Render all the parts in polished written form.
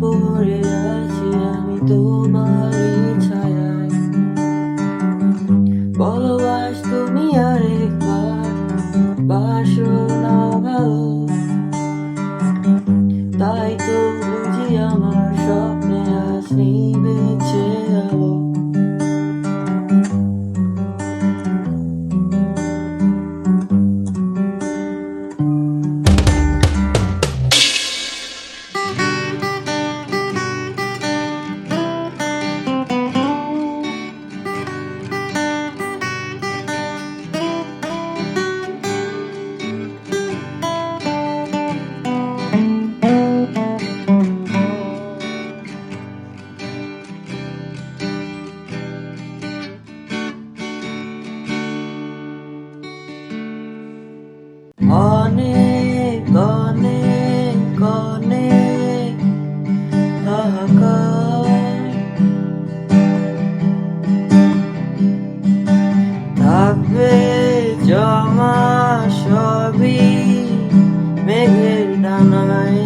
পড়ে আছি আমি তোমারই ছায়ায়। বলবাস তুমি আরেকবার, বাসো না ভালো, তাই তো বুঝি আমার স্বপ্নে আজ নিভেছে আলো। অনেক অনেক অনেক হাহাকার থাকবে জমা সবই মেঘের ডানায়।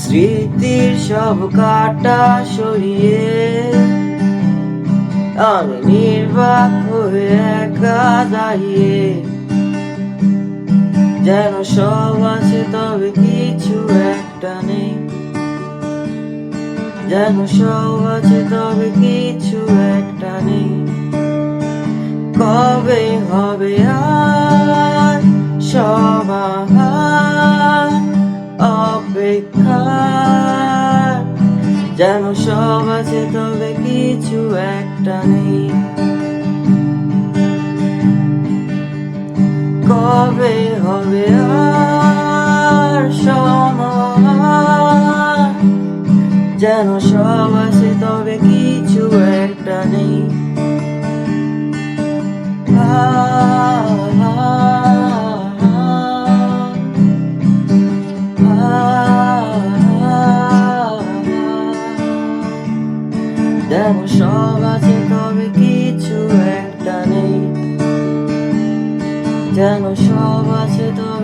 স্মৃতির সব কাটা সরিয়ে আমি নির্বাক হয়ে একা দাঁড়িয়ে। যেন সব আছে তবে কিছু একটা নেই, যেন সব আছে তবে কিছু একটা নেই। কবে হবে আর সমাহার অপেক্ষা, যেন সব আছে তবে কিছু একটা নেই। কবে হবে আর সমাহার, যেন সব আছে তবে কিছু একটা নেই। যেন সব আছে তবে কিছু একটা নেই, যেন সব আছে তবে